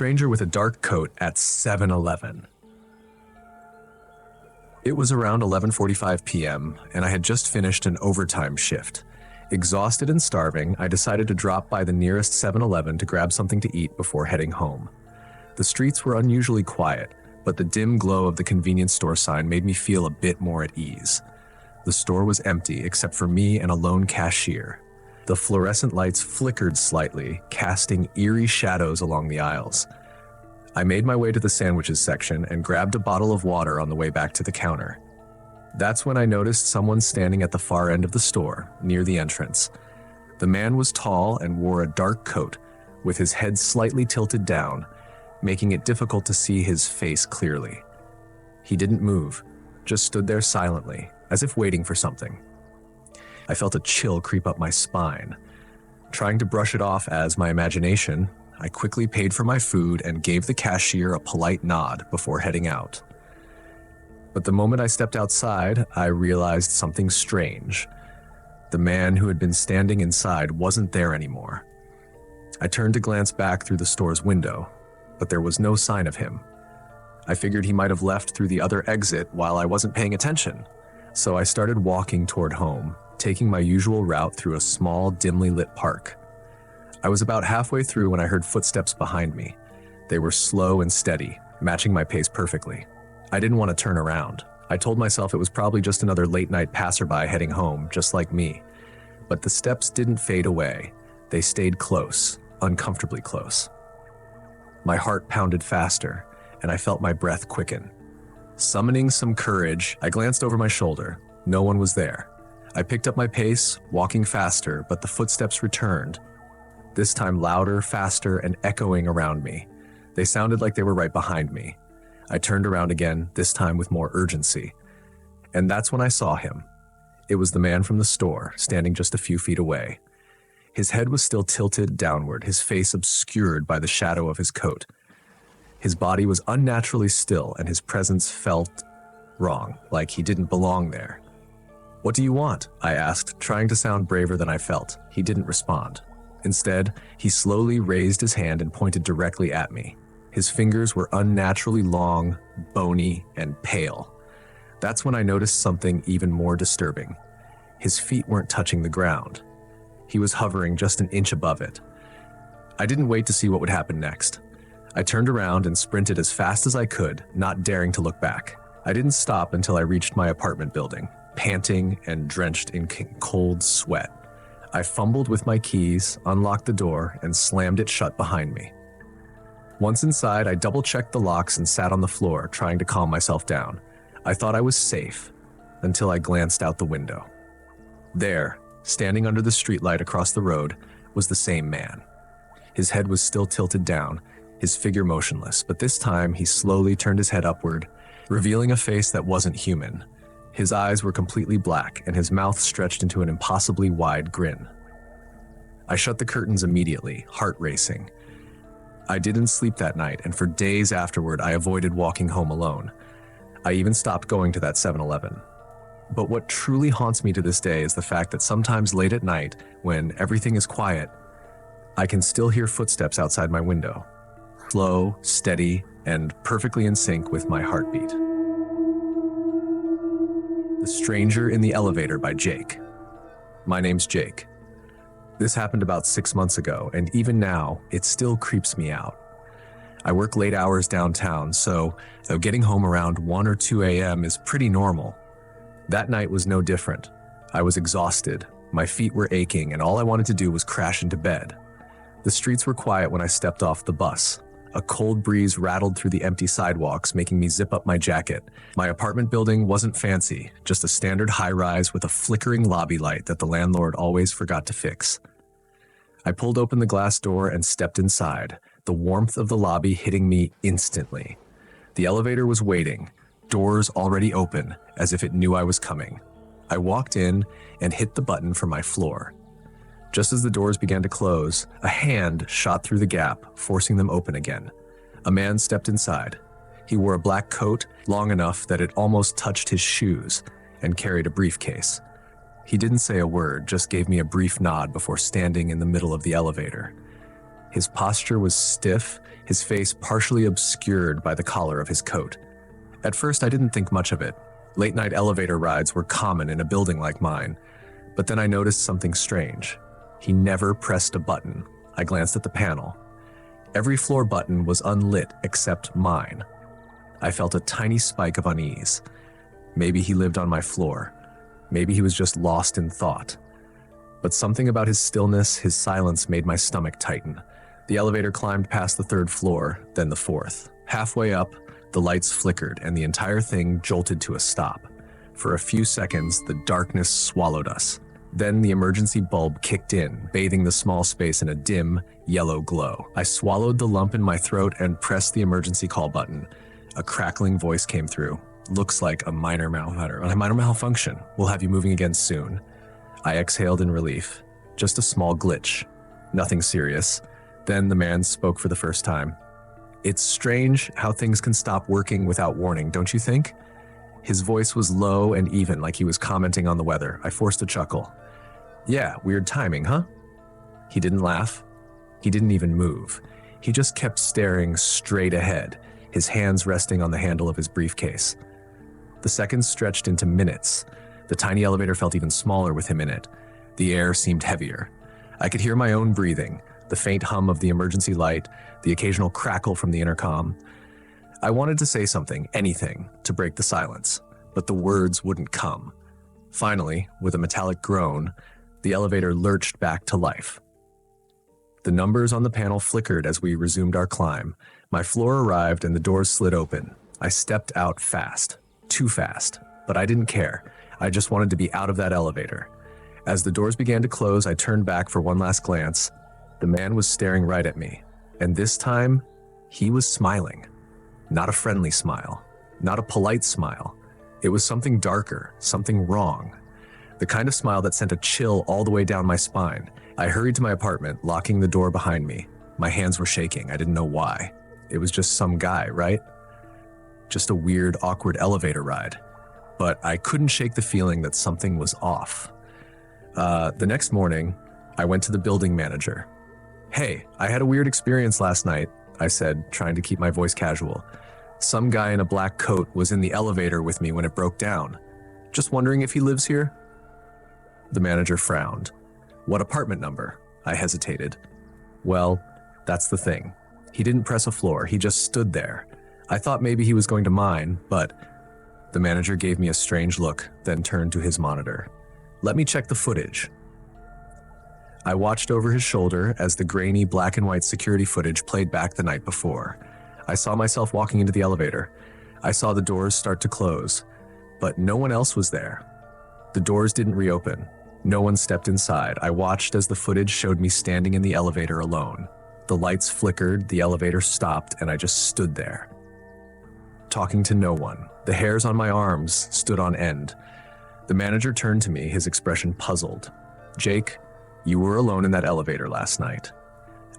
stranger with a dark coat at 7-Eleven. It was around 11:45 p.m., and I had just finished an overtime shift. Exhausted and starving, I decided to drop by the nearest 7-Eleven to grab something to eat before heading home. The streets were unusually quiet, but the dim glow of the convenience store sign made me feel a bit more at ease. The store was empty except for me and a lone cashier. The fluorescent lights flickered slightly, casting eerie shadows along the aisles. I made my way to the sandwiches section and grabbed a bottle of water on the way back to the counter. That's when I noticed someone standing at the far end of the store, near the entrance. The man was tall and wore a dark coat, with his head slightly tilted down, making it difficult to see his face clearly. He didn't move, just stood there silently, as if waiting for something. I felt a chill creep up my spine. Trying to brush it off as my imagination, I quickly paid for my food and gave the cashier a polite nod before heading out. But the moment I stepped outside, I realized something strange. The man who had been standing inside wasn't there anymore. I turned to glance back through the store's window, but there was no sign of him. I figured he might have left through the other exit while I wasn't paying attention, so I started walking toward home, taking my usual route through a small, dimly lit park. I was about halfway through when I heard footsteps behind me. They were slow and steady, matching my pace perfectly. I didn't want to turn around. I told myself it was probably just another late-night passerby heading home, just like me. But the steps didn't fade away. They stayed close, uncomfortably close. My heart pounded faster, and I felt my breath quicken. Summoning some courage, I glanced over my shoulder. No one was there. I picked up my pace, walking faster, but the footsteps returned, this time louder, faster, and echoing around me. They sounded like they were right behind me. I turned around again, this time with more urgency. And that's when I saw him. It was the man from the store, standing just a few feet away. His head was still tilted downward, his face obscured by the shadow of his coat. His body was unnaturally still, and his presence felt wrong, like he didn't belong there. "What do you want?" I asked, trying to sound braver than I felt. He didn't respond. Instead, he slowly raised his hand and pointed directly at me. His fingers were unnaturally long, bony, and pale. That's when I noticed something even more disturbing. His feet weren't touching the ground. He was hovering just an inch above it. I didn't wait to see what would happen next. I turned around and sprinted as fast as I could, not daring to look back. I didn't stop until I reached my apartment building, panting and drenched in cold sweat. I fumbled with my keys, unlocked the door, and slammed it shut behind me. Once inside, I double-checked the locks and sat on the floor, trying to calm myself down. I thought I was safe, until I glanced out the window. There, standing under the streetlight across the road, was the same man. His head was still tilted down, his figure motionless, but this time he slowly turned his head upward, revealing a face that wasn't human. His eyes were completely black, and his mouth stretched into an impossibly wide grin. I shut the curtains immediately, heart racing. I didn't sleep that night, and for days afterward, I avoided walking home alone. I even stopped going to that 7-Eleven. But what truly haunts me to this day is the fact that sometimes late at night, when everything is quiet, I can still hear footsteps outside my window. Slow, steady, and perfectly in sync with my heartbeat. The Stranger in the Elevator by Jake. My name's Jake. This happened about 6 months ago, and even now, it still creeps me out. I work late hours downtown, so though getting home around 1 or 2 a.m. is pretty normal, that night was no different. I was exhausted, my feet were aching, and all I wanted to do was crash into bed. The streets were quiet when I stepped off the bus. A cold breeze rattled through the empty sidewalks, making me zip up my jacket. My apartment building wasn't fancy, just a standard high-rise with a flickering lobby light that the landlord always forgot to fix. I pulled open the glass door and stepped inside, the warmth of the lobby hitting me instantly. The elevator was waiting, doors already open, as if it knew I was coming. I walked in and hit the button for my floor. Just as the doors began to close, a hand shot through the gap, forcing them open again. A man stepped inside. He wore a black coat, long enough that it almost touched his shoes, and carried a briefcase. He didn't say a word, just gave me a brief nod before standing in the middle of the elevator. His posture was stiff, his face partially obscured by the collar of his coat. At first, I didn't think much of it. Late-night elevator rides were common in a building like mine. But then I noticed something strange. He never pressed a button. I glanced at the panel. Every floor button was unlit except mine. I felt a tiny spike of unease. Maybe he lived on my floor. Maybe he was just lost in thought. But something about his stillness, his silence, made my stomach tighten. The elevator climbed past the 3rd floor, then the 4th. Halfway up, the lights flickered and the entire thing jolted to a stop. For a few seconds, the darkness swallowed us. Then the emergency bulb kicked in, bathing the small space in a dim, yellow glow. I swallowed the lump in my throat and pressed the emergency call button. A crackling voice came through. Looks like a minor malfunction. We'll have you moving again soon. I exhaled in relief. Just a small glitch. Nothing serious. Then the man spoke for the first time. It's strange how things can stop working without warning, don't you think? His voice was low and even, like he was commenting on the weather. I forced a chuckle. Yeah, weird timing, huh? He didn't laugh. He didn't even move. He just kept staring straight ahead, his hands resting on the handle of his briefcase. The seconds stretched into minutes. The tiny elevator felt even smaller with him in it. The air seemed heavier. I could hear my own breathing, the faint hum of the emergency light, the occasional crackle from the intercom. I wanted to say something, anything, to break the silence, but the words wouldn't come. Finally, with a metallic groan, the elevator lurched back to life. The numbers on the panel flickered as we resumed our climb. My floor arrived and the doors slid open. I stepped out fast. Too fast. But I didn't care. I just wanted to be out of that elevator. As the doors began to close, I turned back for one last glance. The man was staring right at me. And this time, he was smiling. Not a friendly smile. Not a polite smile. It was something darker, something wrong. The kind of smile that sent a chill all the way down my spine. I hurried to my apartment, locking the door behind me. My hands were shaking. I didn't know why. It was just some guy, right? Just a weird, awkward elevator ride. But I couldn't shake the feeling that something was off. The next morning, I went to the building manager. Hey, I had a weird experience last night, I said, trying to keep my voice casual. Some guy in a black coat was in the elevator with me when it broke down. Just wondering if he lives here? The manager frowned. What apartment number? I hesitated. Well, that's the thing. He didn't press a floor, he just stood there. I thought maybe he was going to mine, but... The manager gave me a strange look, then turned to his monitor. Let me check the footage. I watched over his shoulder as the grainy black and white security footage played back the night before. I saw myself walking into the elevator. I saw the doors start to close, but no one else was there. The doors didn't reopen. No one stepped inside. I watched as the footage showed me standing in the elevator alone. The lights flickered, the elevator stopped, and I just stood there. Talking to no one. The hairs on my arms stood on end. The manager turned to me, his expression puzzled. Jake, you were alone in that elevator last night.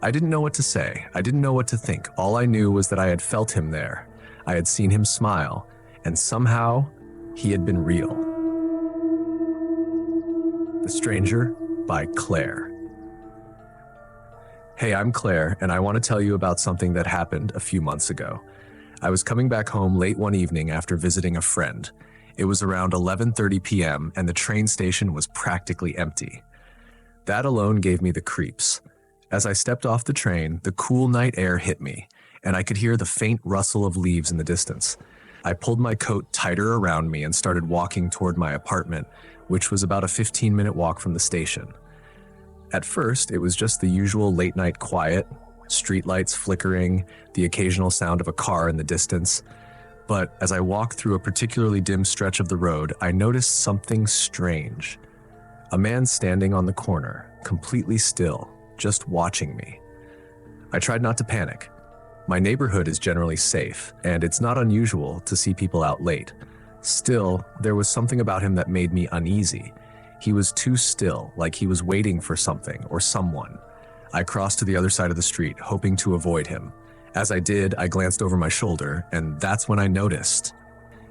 I didn't know what to say. I didn't know what to think. All I knew was that I had felt him there. I had seen him smile, and somehow he had been real. The Stranger by Claire. Hey, I'm Claire, and I want to tell you about something that happened a few months ago. I was coming back home late one evening after visiting a friend. It was around 11:30 p.m., and the train station was practically empty. That alone gave me the creeps. As I stepped off the train, the cool night air hit me, and I could hear the faint rustle of leaves in the distance. I pulled my coat tighter around me and started walking toward my apartment, which was about a 15-minute walk from the station. At first, it was just the usual late-night quiet, streetlights flickering, the occasional sound of a car in the distance. But as I walked through a particularly dim stretch of the road, I noticed something strange. A man standing on the corner, completely still, just watching me. I tried not to panic. My neighborhood is generally safe, and it's not unusual to see people out late. Still, there was something about him that made me uneasy. He was too still, like he was waiting for something or someone. I crossed to the other side of the street, hoping to avoid him. As I did, I glanced over my shoulder, and that's when I noticed.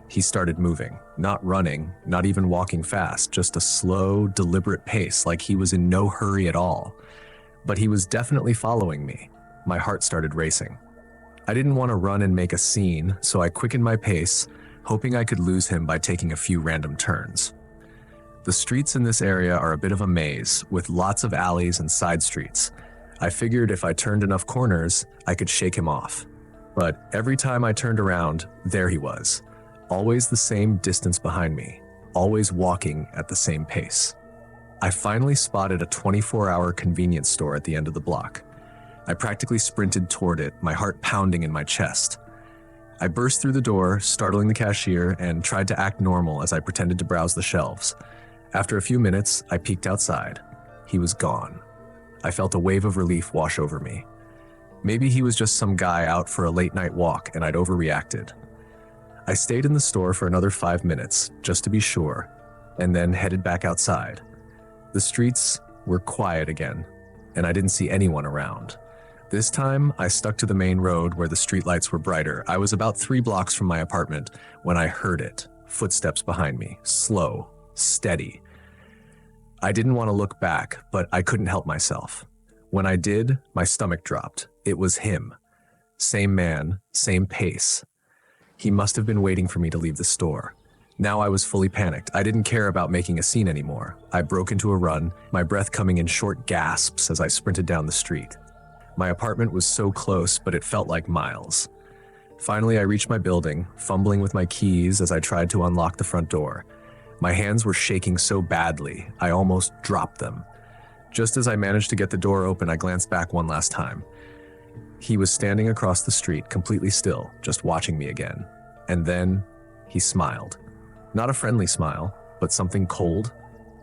He started moving, not running, not even walking fast, just a slow, deliberate pace, like he was in no hurry at all. But he was definitely following me. My heart started racing. I didn't want to run and make a scene, so I quickened my pace, hoping I could lose him by taking a few random turns. The streets in this area are a bit of a maze, with lots of alleys and side streets. I figured if I turned enough corners, I could shake him off. But every time I turned around, there he was, always the same distance behind me, always walking at the same pace. I finally spotted a 24-hour convenience store at the end of the block. I practically sprinted toward it, my heart pounding in my chest. I burst through the door, startling the cashier, and tried to act normal as I pretended to browse the shelves. After a few minutes, I peeked outside. He was gone. I felt a wave of relief wash over me. Maybe he was just some guy out for a late-night walk and I'd overreacted. I stayed in the store for another 5 minutes, just to be sure, and then headed back outside. The streets were quiet again, and I didn't see anyone around. This time, I stuck to the main road where the streetlights were brighter. I was about 3 blocks from my apartment when I heard it, footsteps behind me, slow, steady. I didn't want to look back, but I couldn't help myself. When I did, my stomach dropped. It was him. Same man, same pace. He must have been waiting for me to leave the store. Now I was fully panicked. I didn't care about making a scene anymore. I broke into a run, my breath coming in short gasps as I sprinted down the street. My apartment was so close, but it felt like miles. Finally, I reached my building, fumbling with my keys as I tried to unlock the front door. My hands were shaking so badly, I almost dropped them. Just as I managed to get the door open, I glanced back one last time. He was standing across the street, completely still, just watching me again. And then he smiled. Not a friendly smile, but something cold,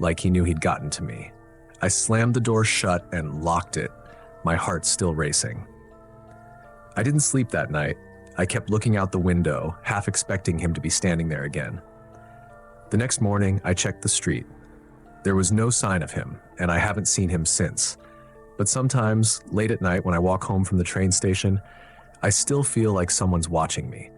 like he knew he'd gotten to me. I slammed the door shut and locked it, my heart still racing. I didn't sleep that night. I kept looking out the window, half expecting him to be standing there again. The next morning, I checked the street. There was no sign of him, and I haven't seen him since. But sometimes, late at night when I walk home from the train station, I still feel like someone's watching me.